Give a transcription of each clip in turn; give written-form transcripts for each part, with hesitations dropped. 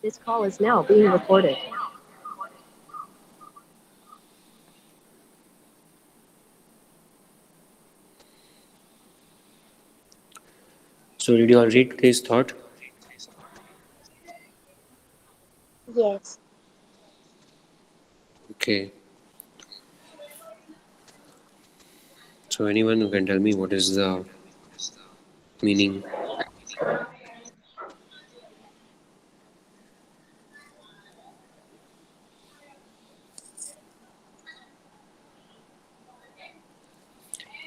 This call is now being recorded. So, did you all read today's thought? Yes. Okay. So, anyone who can tell me what is the meaning?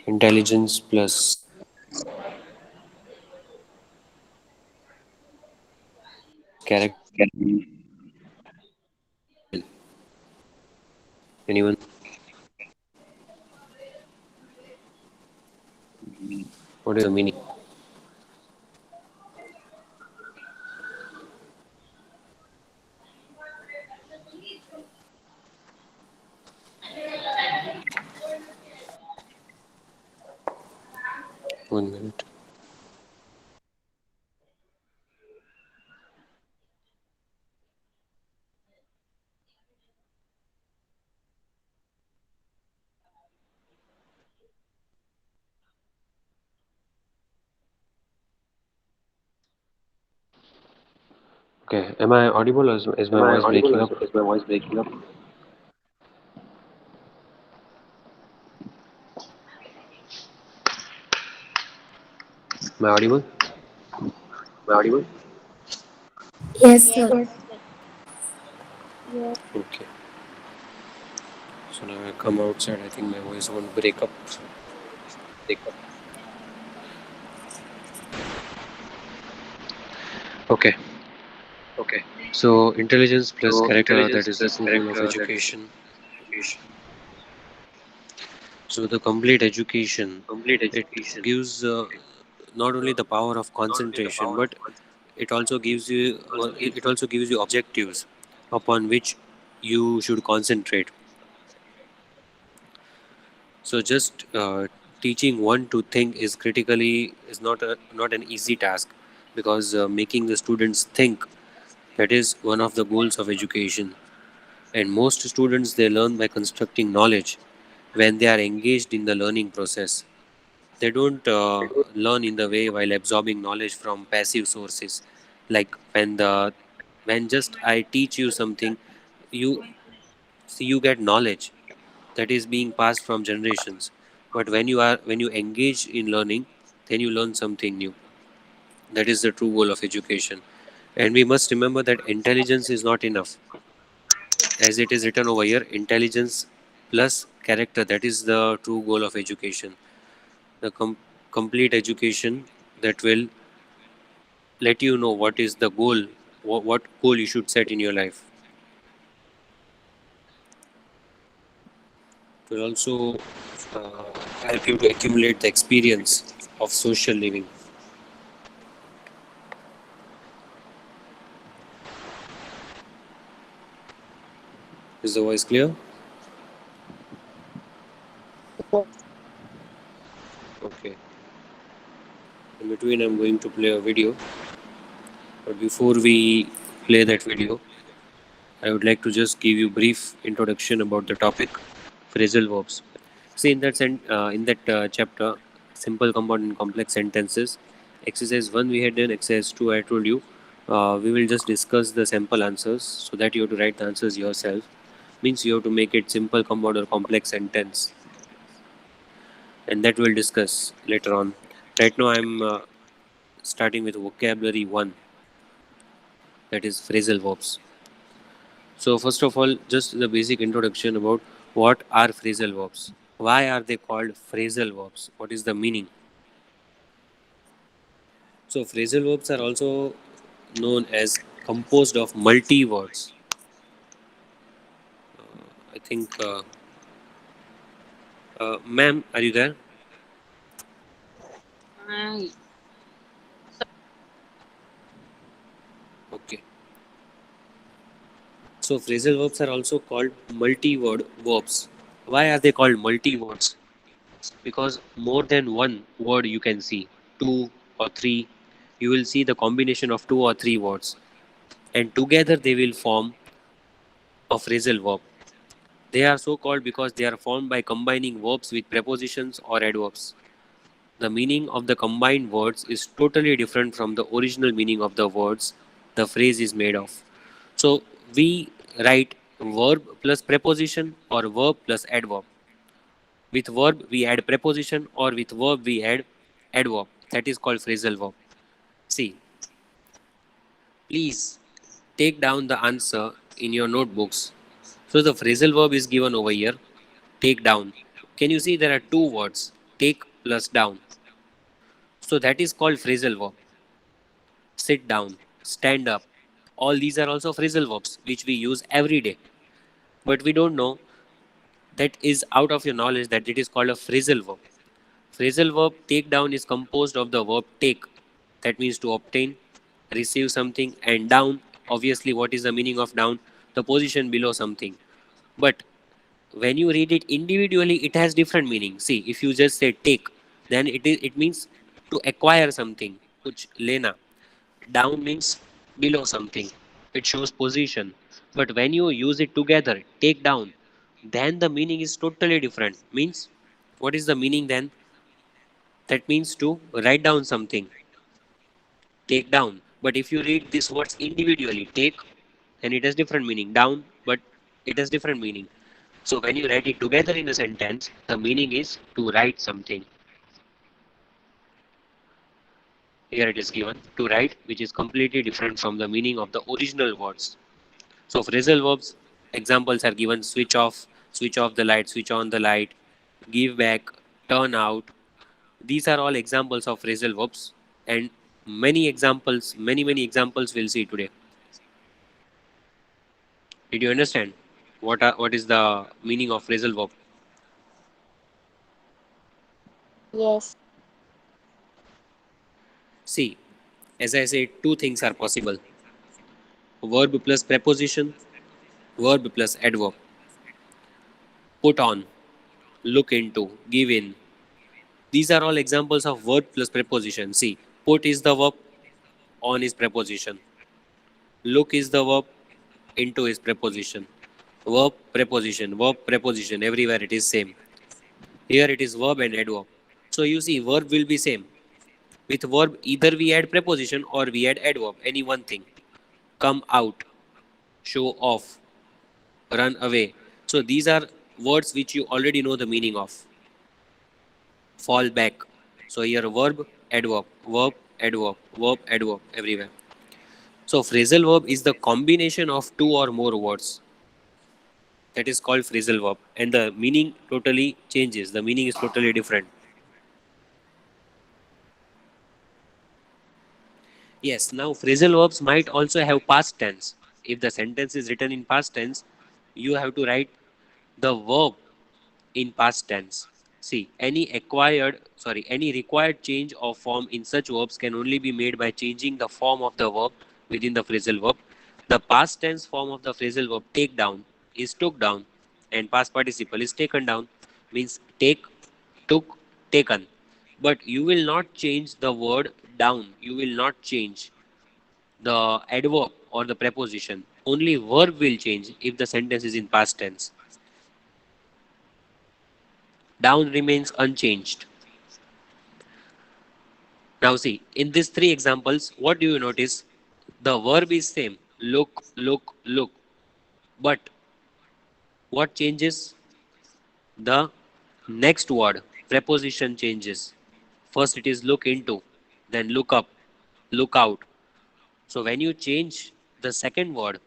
Intelligence plus character. Anyone? What is the meaning? One minute. Okay. Am I audible or is Am my I voice audible breaking or up? is my voice breaking up? Am I audible? Am I audible? Yes, sir. Yes. Okay. So now I come outside. I think my voice won't break up. Okay. Okay. So, intelligence plus So character, that intelligence is the plus true goal of character, that is education. education. So, the complete education, Complete it education. gives It not only the power of not only the concentration, power of but it also gives you also gives it also gives you objectives upon which you should concentrate. So, just teaching one to think is not an easy task, because making the students think, that is one of the goals of education. And most students, they learn by constructing knowledge when they are engaged in the learning process. They don't learn in the way while absorbing knowledge from passive sources. Like when just I teach you something, you see, you get knowledge that is being passed from generations. But when you engage in learning, then you learn something new. That is the true goal of education. And we must remember that intelligence is not enough. As it is written over here, intelligence plus character, that is the true goal of education. The complete education that will let you know what is the goal, what goal you should set in your life. It will also help you to accumulate the experience of social living. Is the voice clear? Okay. In between, I'm going to play a video. But before we play that video, I would like to just give you brief introduction about the topic, phrasal verbs. See, in that chapter, simple, compound, and complex sentences, exercise one we had done, exercise two I told you. We will just discuss the sample answers so that you have to write the answers yourself. Means you have to make it simple, compound, or complex sentence, and that we'll discuss later on. Right now, I'm starting with vocabulary one, that is phrasal verbs. So, first of all, just the basic introduction about what are phrasal verbs. Why are they called phrasal verbs? What is the meaning? So, phrasal verbs are also known as composed of multi words. I think, ma'am, are you there? Okay. So, phrasal verbs are also called multi word verbs. Why are they called multi words? Because more than one word you can see, two or three, you will see the combination of two or three words. and together they will form a phrasal verb. They are so called because they are formed by combining verbs with prepositions or adverbs. The meaning of the combined words is totally different from the original meaning of the words the phrase is made of. So we write verb plus preposition or verb plus adverb. With verb we add preposition or with verb we add adverb. That is called phrasal verb. See, please take down the answer in your notebooks. So the phrasal verb is given over here. Take down. Can you see there are two words, take plus down. So that is called phrasal verb. Sit down, stand up. All these are also phrasal verbs which we use every day. But we don't know, that is out of your knowledge, that it is called a phrasal verb. Phrasal verb take down is composed of the verb take, that means to obtain, receive something, and down. Obviously, what is the meaning of down? The position below something. But when you read it individually, it has different meaning. See, if you just say take, then it means to acquire something. Kuch lena. Down means below something. It shows position. But when you use it together, take down, then the meaning is totally different. Means, what is the meaning then? That means to write down something. Take down. But if you read these words individually, take, then it has different meaning. Down, but it has different meaning. So when you write it together in a sentence, the meaning is to write something. Here it is given to write, which is completely different from the meaning of the original words. So phrasal verbs examples are given: switch off the light, switch on the light, give back, turn out. These are all examples of phrasal verbs, and many examples, many examples we'll see today. Did you understand what is the meaning of phrasal verb? Yes. See, as I said, two things are possible: verb plus preposition, verb plus adverb. Put on, look into, give in. These are all examples of verb plus preposition. See, put is the verb, on is preposition, look is the verb, into is preposition. Verb preposition, everywhere it is same. Here it is verb and adverb. So you see, verb will be same. With verb, either we add preposition or we add adverb, any one thing. Come out, show off, run away. So these are words which you already know the meaning of. Fall back. So here verb, adverb, verb, adverb, verb, adverb, everywhere. So phrasal verb is the combination of two or more words. That is called phrasal verb, and the meaning totally changes. The meaning is totally different. Yes, now phrasal verbs might also have past tense. If the sentence is written in past tense, you have to write the verb in past tense. See, any required change of form in such verbs can only be made by changing the form of the verb within the phrasal verb. The past tense form of the phrasal verb take down is took down, and past participle is taken down, means take, took, taken. But you will not change the word down. You will not change the adverb or the preposition. Only verb will change if the sentence is in past tense. Down remains unchanged. Now see, in these three examples, what do you notice? The verb is same. Look, look, look. But what changes? The next word, preposition changes. First it is look into, then look up, look out. So when you change the second word,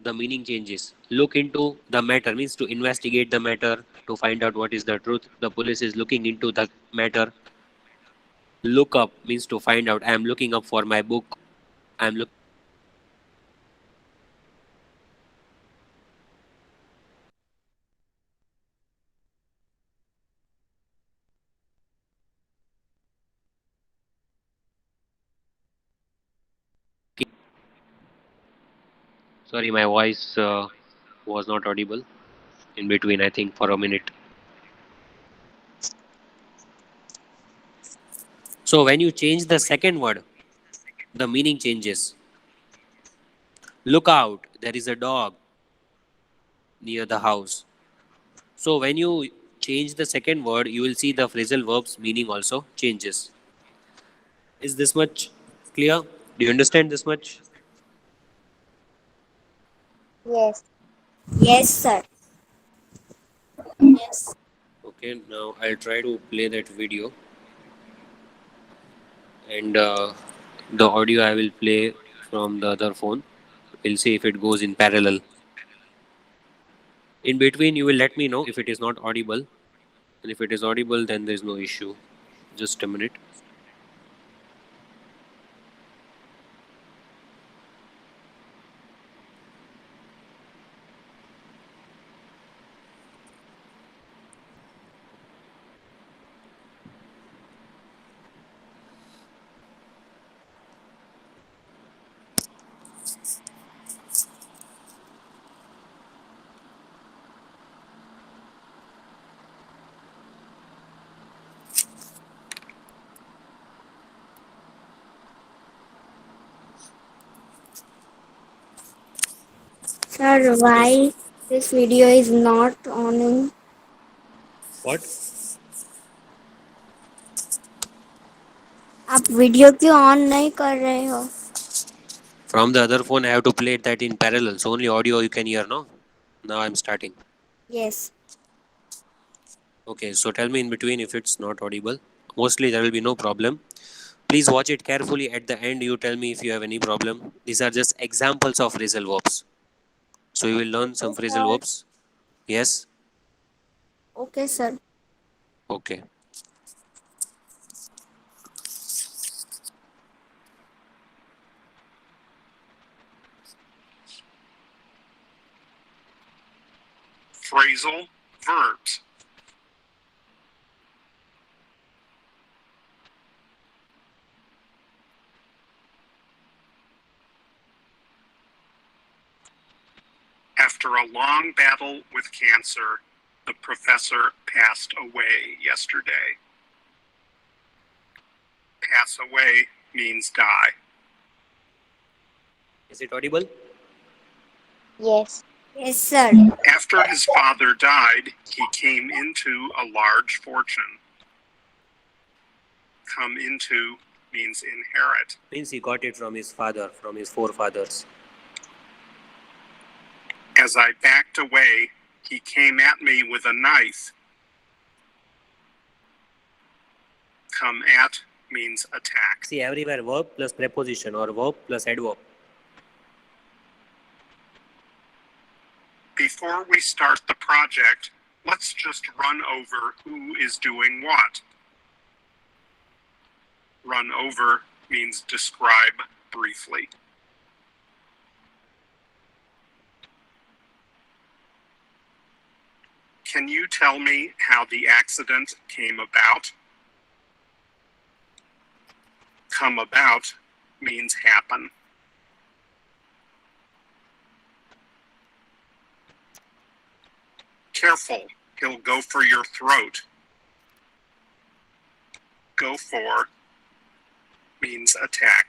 the meaning changes. Look into the matter means to investigate the matter, to find out what is the truth. The police is looking into the matter. Look up means to find out. I am looking up for my book. I am looking. Sorry, my voice was not audible in between, I think, for a minute. So when you change the second word, the meaning changes. Look out, there is a dog near the house. So when you change the second word, you will see the phrasal verb's meaning also changes. Is this much clear? Do you understand this much? Yes. Yes, sir. Yes. Okay, now I'll try to play that video, and the audio I will play from the other phone. We'll see if it goes in parallel. In between, you will let me know if it is not audible, and if it is audible, then there is no issue. Just a minute. Sir, why this video is not on? What? आप video क्यों on नहीं कर रहे हो? From the other phone, I have to play that in parallel. So only audio you can hear, no? Now I'm starting. Yes. Okay, so tell me in between if it's not audible. Mostly there will be no problem. Please watch it carefully. At the end, you tell me if you have any problem. These are just examples of phrasal verbs. So you will learn Okay, some phrasal sir. verbs. Yes? Okay, sir. Okay. Phrasal verbs. After a long battle with cancer, the professor passed away yesterday. Pass away means die. Is it audible? Yes. Yes, sir. After his father died, he came into a large fortune. Come into means inherit. Means he got it from his father, from his forefathers. As I backed away, he came at me with a knife. Come at means attack. See, everywhere verb plus preposition or verb plus adverb. Before we start the project, let's just run over who is doing what. Run over means describe briefly. Can you tell me how the accident came about? Come about means happen. Careful, he'll go for your throat. Go for means attack.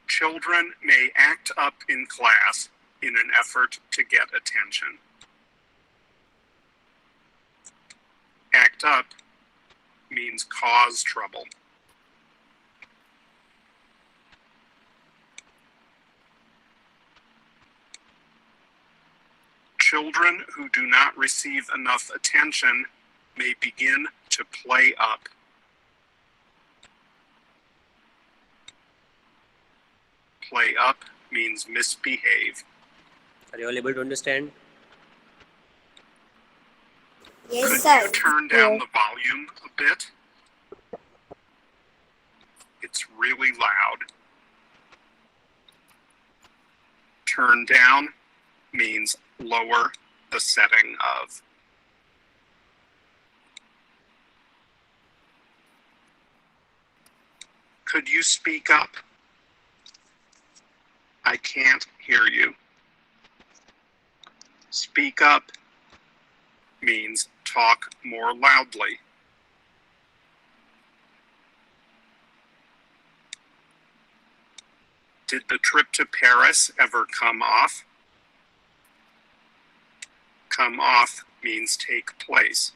Children may act up in class in an effort to get attention. Act up means cause trouble. Children who do not receive enough attention may begin to play up. Play up means misbehave. Are you all able to understand? Yes, Could sir. you turn down the volume a bit? It's really loud. Turn down means lower the setting of. Could you speak up? I can't hear you. Speak up means talk more loudly. Did the trip to Paris ever come off? Come off means take place.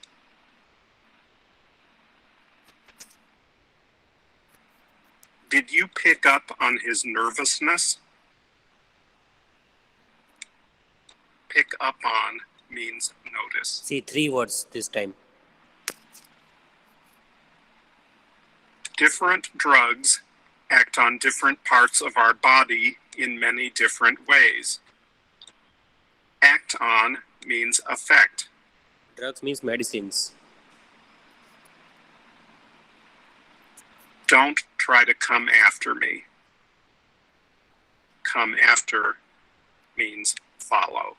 Did you pick up on his nervousness? Pick up on means notice. See, 3 words this time. Different drugs act on different parts of our body in many different ways. Act on means affect. Drugs means medicines. Don't try to come after me. Come after means follow.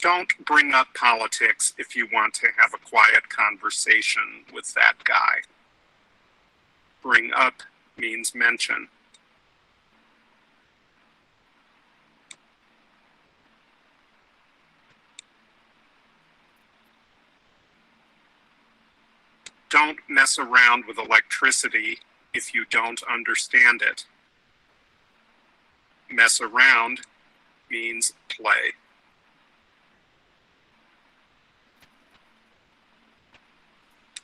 Don't bring up politics if you want to have a quiet conversation with that guy. Bring up means mention. Don't mess around with electricity if you don't understand it. Mess around means play.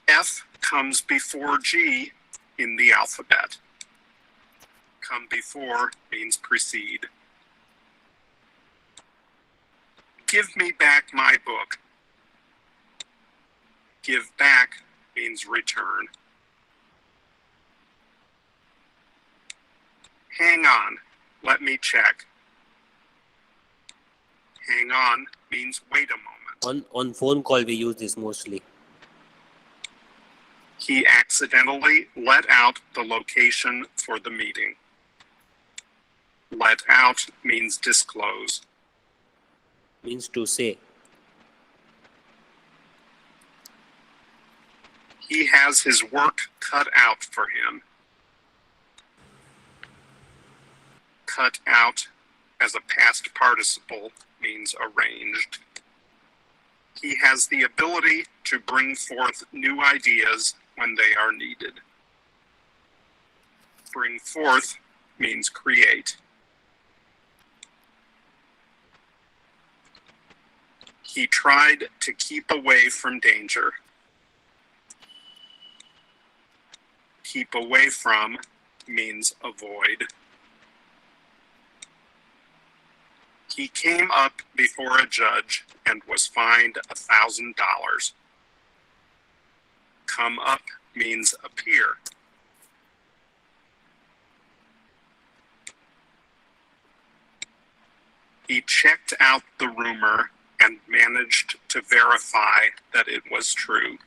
F comes before G in the alphabet. Come before means precede. Give me back my book. Give back means return. Hang on, let me check. Hang on means wait a moment. On phone call we use this mostly. He accidentally let out the location for the meeting. Let out means disclose. Means to say. He has his work cut out for him. Cut out as a past participle means arranged. He has the ability to bring forth new ideas when they are needed. Bring forth means create. He tried to keep away from danger. Keep away from means avoid. He came up before a judge and was fined $1,000. Come up means appear. He checked out the rumor and managed to verify that it was true.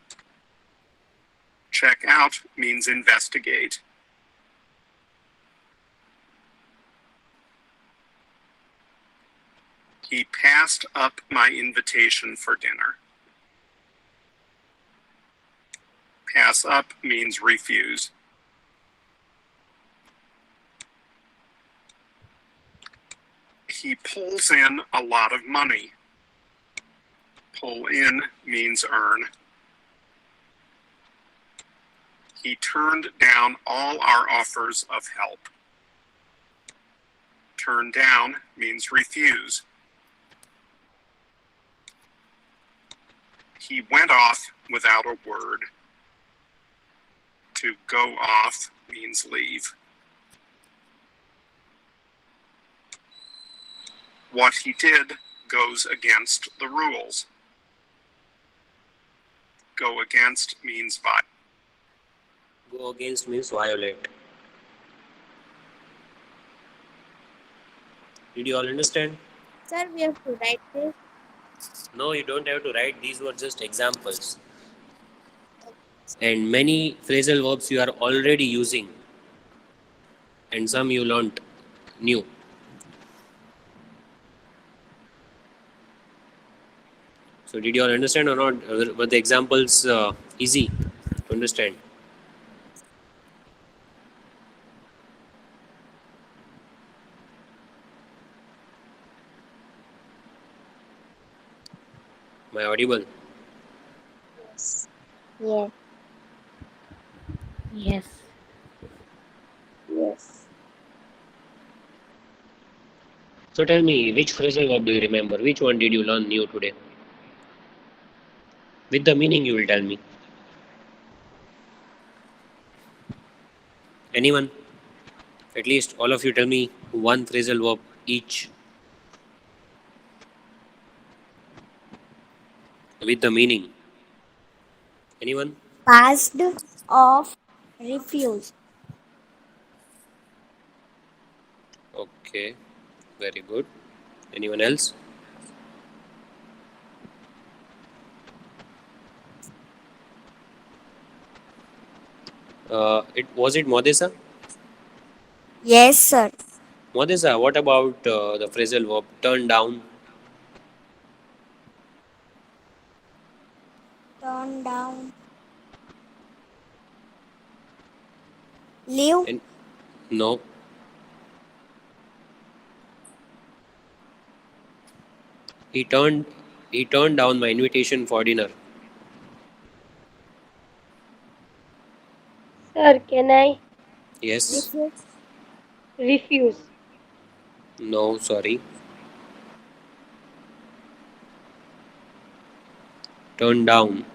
Check out means investigate. He passed up my invitation for dinner. Pass up means refuse. He pulls in a lot of money. Pull in means earn. He turned down all our offers of help. Turn down means refuse. He went off without a word. To go off means leave. What he did goes against the rules. Go against means violate. Go against means violate. Did you all understand? Sir, we have to write this. No, you don't have to write. These were just examples. And many phrasal verbs you are already using. And some you learnt new. So did you all understand or not? Were the examples easy to understand? Am I audible? Yes. Yes. Yes. Yes. So tell me, which phrasal verb do you remember? Which one did you learn new today? With the meaning you will tell me. Anyone? At least all of you tell me one phrasal verb each with the meaning. Anyone? Passed of refuse. Okay, very good. Anyone else? It Modesa? Yes, sir. Modesa, what about the phrasal verb turn down? Turn down. Leave. And no. He turned he turned down my invitation for dinner. Sir, can I Yes. Refuse. refuse? No, sorry. Turn down.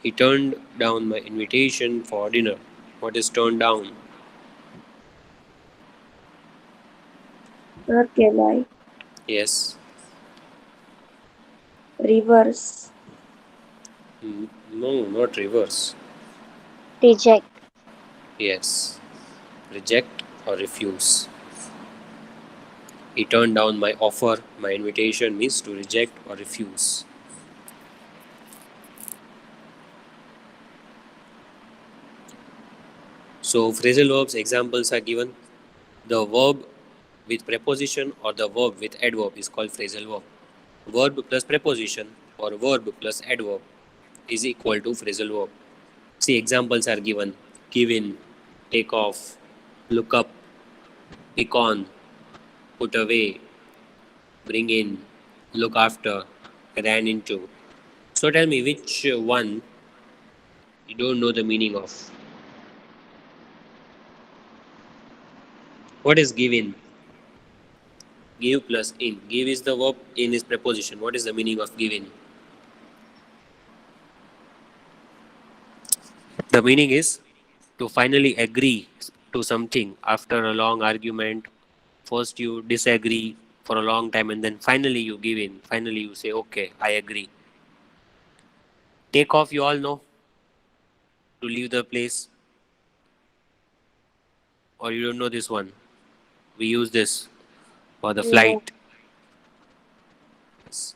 He turned down my invitation for dinner. What is turned down? Sir, can I Yes. reverse? No, not reverse. Reject. Yes. Reject or refuse. He turned down my offer. My invitation means to reject or refuse. So phrasal verbs examples are given. The verb with preposition or the verb with adverb is called phrasal verb. Verb plus preposition or verb plus adverb is equal to phrasal verb. See, examples are given: give in, take off, look up, pick on, put away, bring in, look after, ran into. So tell me which one you don't know the meaning of. What is give in? Give plus in. Give is the verb, in is preposition. What is the meaning of give in? The meaning is to finally agree to something after a long argument. First you disagree for a long time and then finally you give in. Finally you say, okay, I agree. Take off, you all know, to leave the place, or you don't know this one. We use this for the No. flight. Yes.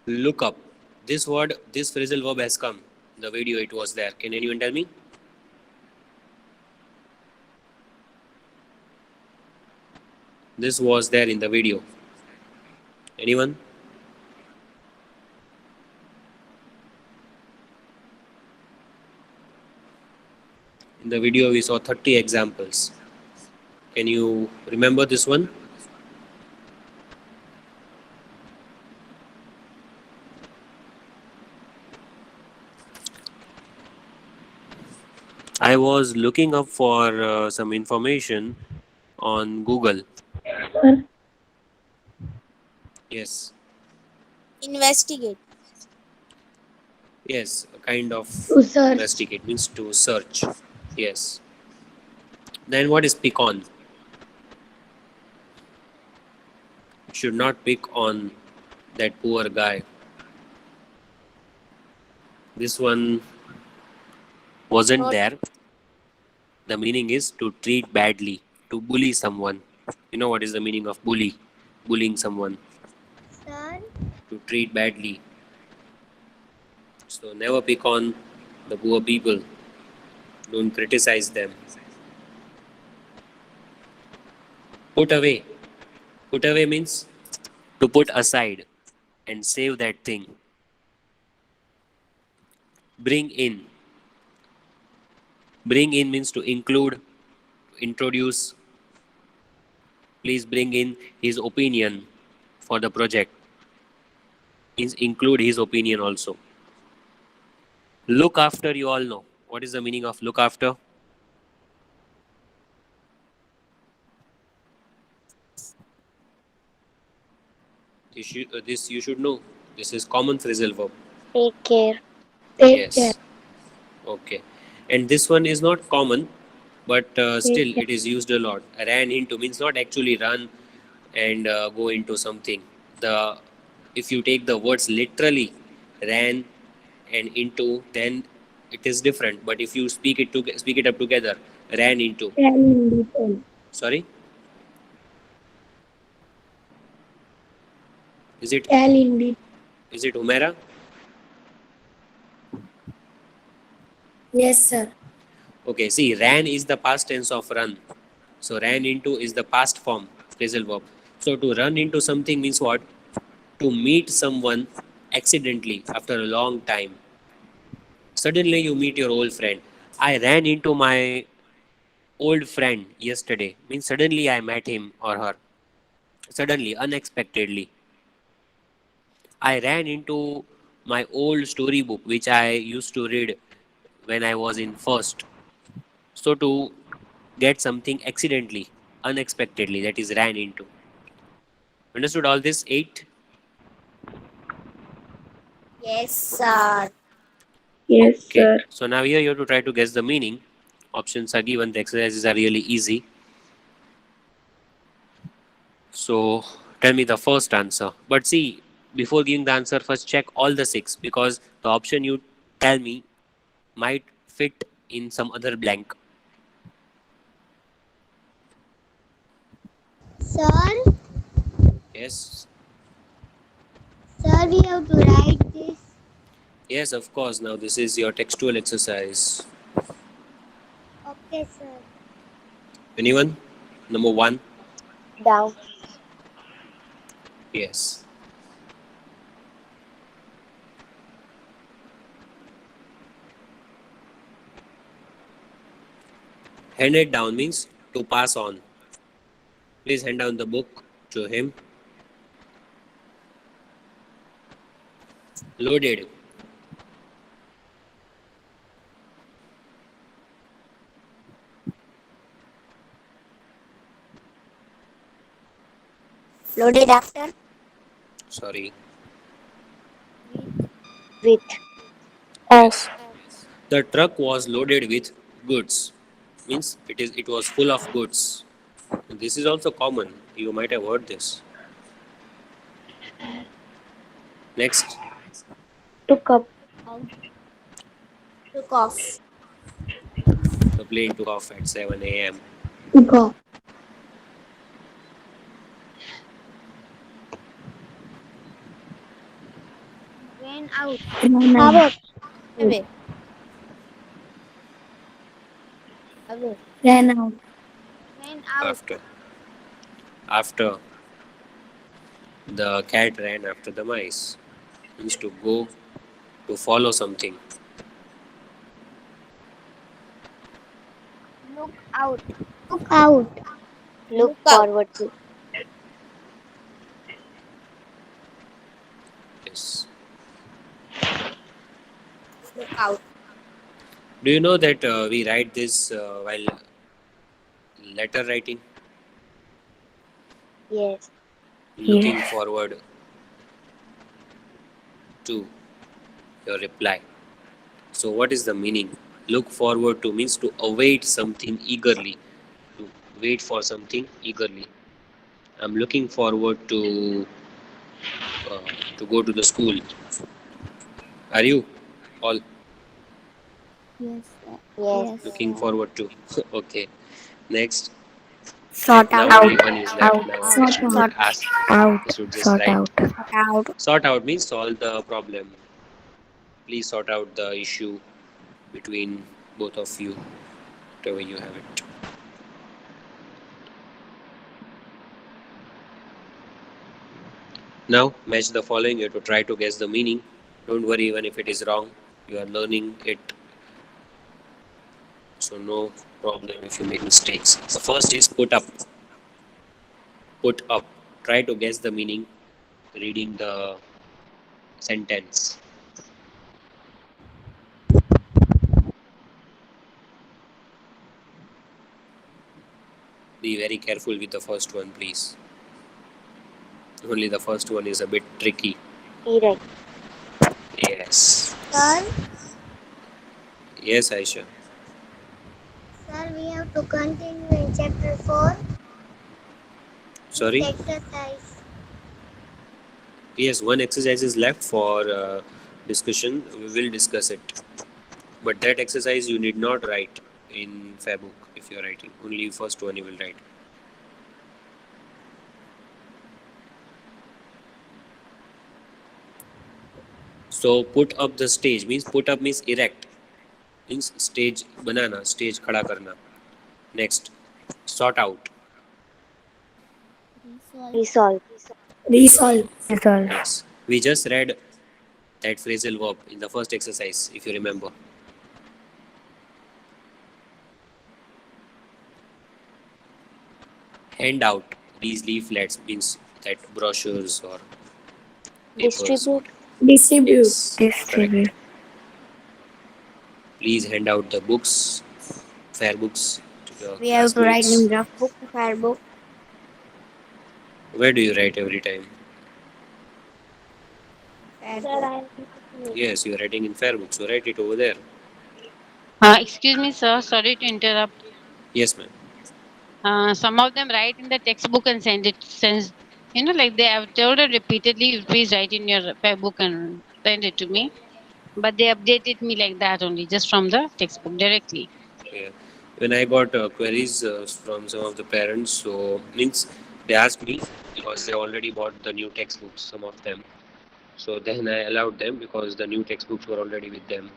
Look up. This word, this phrasal verb has come. The video, it was there. Can anyone tell me? This was there in the video. Anyone? In the video, we saw 30 examples. Can you remember this one? I was looking up for some information on Google. Yes. Investigate. Yes, a kind of To search. investigate means to search. Yes. Then what is pick on? Should not pick on that poor guy. This one wasn't Not- there. The meaning is to treat badly, to bully someone. You know what is the meaning of bully? Bullying someone. Sir. To treat badly. So never pick on the poor people. Don't criticize them. Put away. Put away means to put aside and save that thing. Bring in. Bring in means to include, introduce. Please bring in his opinion for the project. Means include his opinion also. Look after, you all know. What is the meaning of look after? This you should know. This is common phrasal verb. Take care. Take Yes. care. Okay. And this one is not common, but still care. it is used a lot. Ran into means not actually run and go into something. The if you take the words literally, ran and into, then it is different. But if you speak it up together, ran into. Tell in detail. Sorry, is it Tell in detail. Humaira? Yes, sir. Okay. See, ran is the past tense of run. So ran into is the past form phrasal verb. So to run into something means what? To meet someone accidentally after a long time. Suddenly you meet your old friend. I ran into my old friend yesterday. Means suddenly I met him or her. Suddenly, unexpectedly. I ran into my old storybook which I used to read when I was in first. So to get something accidentally, unexpectedly, that is ran into. Understood all this? 8? Yes, sir. Yes, Okay. sir. So now here you have to try to guess the meaning. Options are given. The exercises are really easy. So tell me the first answer. But see, before giving the answer, first check all the 6 because the option you tell me might fit in some other blank. Sir, Yes. sir, we have to write this. Yes, of course. Now this is your textual exercise. Okay, sir. Anyone? Number 1. Down. Yes. Handed down means to pass on. Please hand down the book to him. Loaded. Loaded after. Sorry. With. Yes. The truck was loaded with goods. Means it was full of goods. This is also common. You might have heard this. Next. Took up. Took off. The plane took off at 7 a.m. Took off. Ran out. Ran How out. about away? Away. Ran out. Ran out. After the cat ran after the mice. Means to go to follow something. Look out. Look out. Look out. forward to. Yes. Look out. Do you know that we write this while letter writing? Yes. Looking forward to your reply. So what is the meaning? Look forward to means to await something eagerly. To wait for something eagerly. I'm looking forward uh, to go to the school. Are you all Yes. Yes. looking forward to? Okay. Next. Sort Now out. only one is left. Now I should not ask. I should just Sort write. out. Sort out. Sort out means solve the problem. Please sort out the issue between both of you, whatever you have it. Now match the following. You have to try to guess the meaning. Don't worry even if it is wrong. You are learning it, so no problem if you make mistakes. The first is put up. Put up. Try to guess the meaning reading the sentence. Be very careful with the first one, please. Only the first one is a bit tricky. Erect. Yes. Sir, Yes, Aisha. sir, we have to continue in chapter 4. Sorry? Exercise. Yes, one exercise is left for discussion. We will discuss it. But that exercise you need not write in Fairbook if you are writing. Only first one you will write. So put up the stage means put up means erect. Means stage banana, stage khada karna. Next, sort out. Resolve. Resolve. Yes. We just read that phrasal verb in the first exercise, if you remember. Hand out these leaflets means that brochures or papers. Distribute. Distribute. Yes, correct. Please hand out the books, fair books to your We have to write classmates. in rough book, fair book. Where do you write every time? Fair Sir, book. I am Yes, you are writing in fair books, so write it over there. Excuse me, sir. Sorry to interrupt. Yes, ma'am. Some of them write in the textbook and send it. Sends, like they have told it repeatedly. Please write in your book and send it to me. But they updated me like that only, just from the textbook directly. Yeah. When I got queries from some of the parents, so means they asked me because they already bought the new textbooks, some of them. So then I allowed them because the new textbooks were already with them.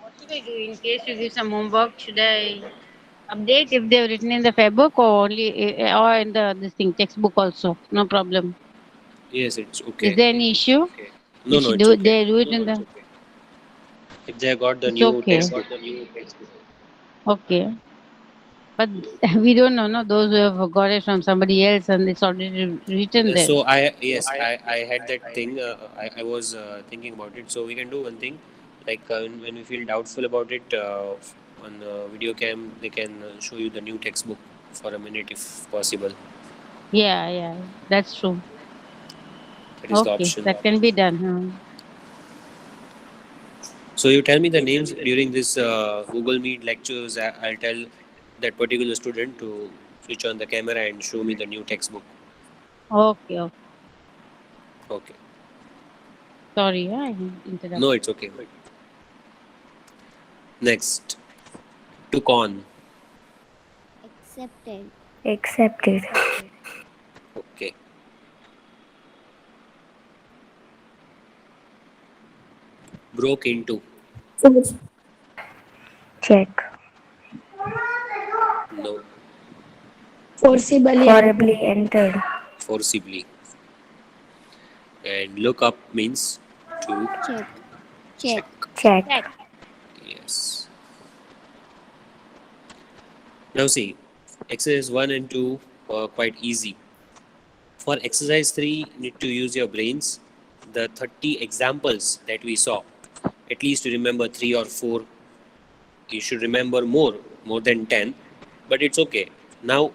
What should I do in case you give some homework? Should I update if they've written in the book or only or in the this thing textbook also? No problem. Yes, it's Is okay. there any issue? No, no, If it's okay. they do it in the. If they got the It's new okay. textbook. Okay. But we don't know, no, those who have got it from somebody else and it's already written there. So I had that thing. I was thinking about it. So we can do one thing, like when we feel doubtful about it, on video cam they can show you the new textbook for a minute if possible. Yeah, that's true. That is the Okay, option. that can be done. So you tell me the names during this Google Meet lectures. I'll tell that particular student to switch on the camera and show me the new textbook. Okay. Okay. Sorry, I interrupted. No, it's okay. Next, took on. Accepted. Okay. Broke into. Check. No. Forcibly. Horribly entered. Forcibly. And look up means to check. Yes. Now see, exercise 1 and 2 are quite easy. For exercise 3, you need to use your brains. The 30 examples that we saw, at least you remember 3 or 4. You should remember more than 10, but it's okay. Now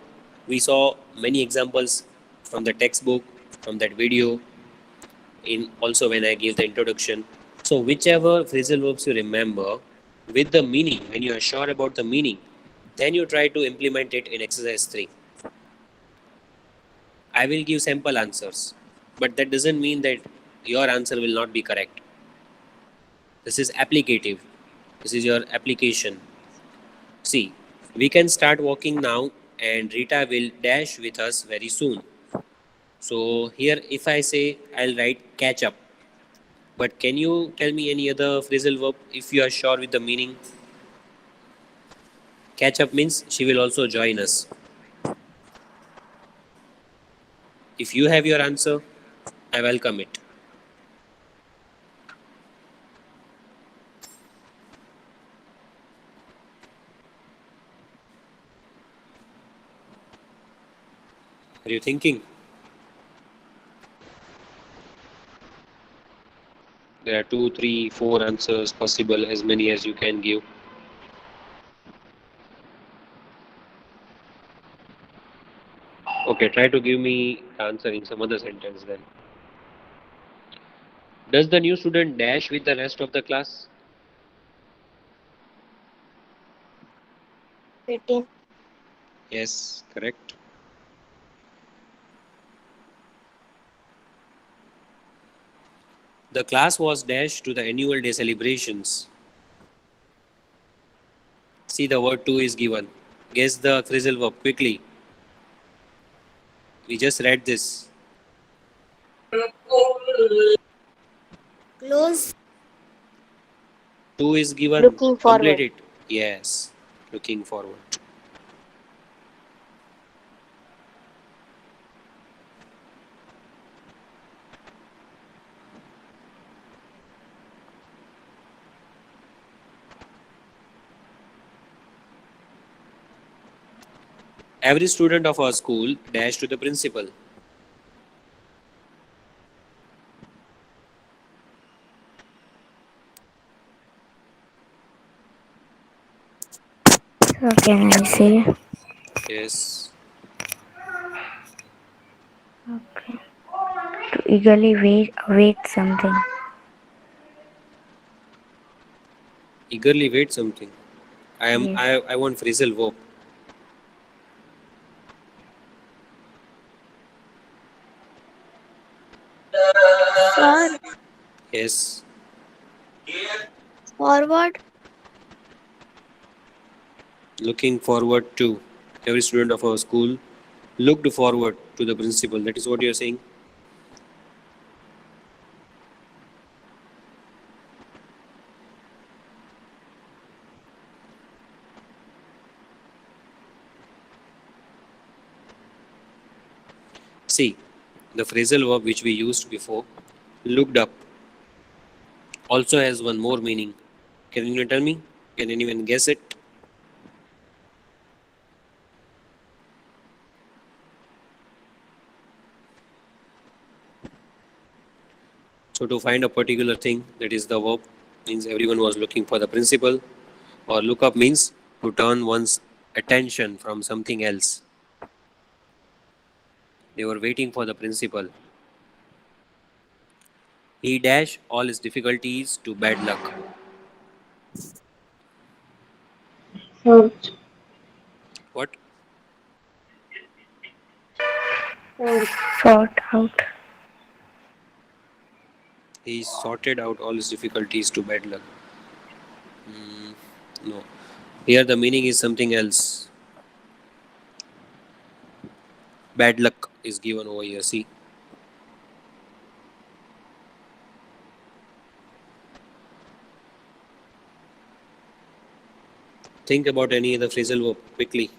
we saw many examples from the textbook, from that video, in also when I gave the introduction. So whichever phrasal verbs you remember with the meaning, when you are sure about the meaning, then you try to implement it in exercise 3. I will give sample answers, but that doesn't mean that your answer will not be correct. This is applicative. This is your application. See, we can start walking now and Rita will dash with us very soon. So here if I say I'll write catch up. But can you tell me any other phrasal verb if you are sure with the meaning? Catch up means she will also join us. If you have your answer, I welcome it. Are you thinking? There are 2, 3, 4 answers possible, as many as you can give. Okay, try to give me the answer in some other sentence then. Does the new student dash with the rest of the class? Fit in. Yes, correct. The class was dashed to the annual day celebrations. See, the word to is given. Guess the phrasal verb quickly. We just read this. Close. To is given. Looking Complete forward. it. Yes, looking forward. Every student of our school dashed to the principal. So can I say? Yes. Okay. To eagerly wait something. Eagerly wait something. Yes. I want phrasal verb. Sir, Yes. forward. Looking forward to. Every student of our school looked forward to the principal. That is what you are saying. See, the phrasal verb which we used before, looked up, also has one more meaning. Can you tell me? Can anyone guess it? So to find a particular thing, that is the verb, means everyone was looking for the principal, or look up means to turn one's attention from something else. They were waiting for the principal. He dashed all his difficulties to bad luck. Sort. What? Sort out. He sorted out all his difficulties to bad luck. No. Here the meaning is something else. Bad luck is given over here. See. Think about any other phrasal verb quickly.